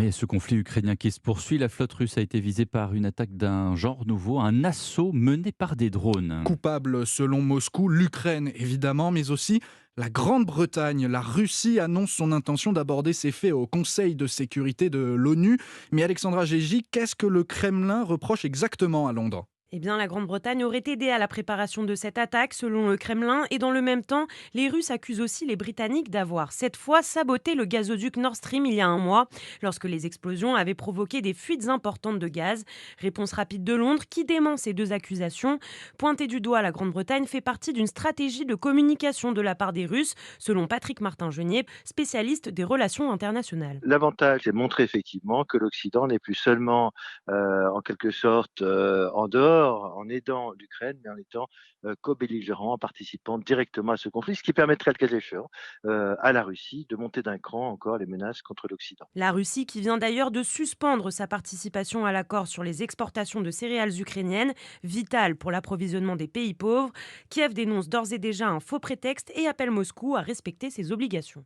Et ce conflit ukrainien qui se poursuit, la flotte russe a été visée par une attaque d'un genre nouveau, un assaut mené par des drones. Coupable selon Moscou, l'Ukraine évidemment, mais aussi la Grande-Bretagne. La Russie annonce son intention d'aborder ces faits au Conseil de sécurité de l'ONU. Mais Alexandra Gégy, qu'est-ce que le Kremlin reproche exactement à Londres? Eh bien, la Grande-Bretagne aurait aidé à la préparation de cette attaque, selon le Kremlin, et dans le même temps, les Russes accusent aussi les Britanniques d'avoir, cette fois, saboté le gazoduc Nord Stream il y a un mois, lorsque les explosions avaient provoqué des fuites importantes de gaz. Réponse rapide de Londres, qui dément ces deux accusations. Pointer du doigt la Grande-Bretagne fait partie d'une stratégie de communication de la part des Russes, selon Patrick Martin-Genier, spécialiste des relations internationales. L'avantage, c'est de montrer effectivement que l'Occident n'est plus seulement, en quelque sorte, en dehors, en aidant l'Ukraine, mais en étant, co-belligérant, en participant directement à ce conflit, ce qui permettrait, le cas échéant, à la Russie de monter d'un cran encore les menaces contre l'Occident. La Russie qui vient d'ailleurs de suspendre sa participation à l'accord sur les exportations de céréales ukrainiennes, vitales pour l'approvisionnement des pays pauvres. Kiev dénonce d'ores et déjà un faux prétexte et appelle Moscou à respecter ses obligations.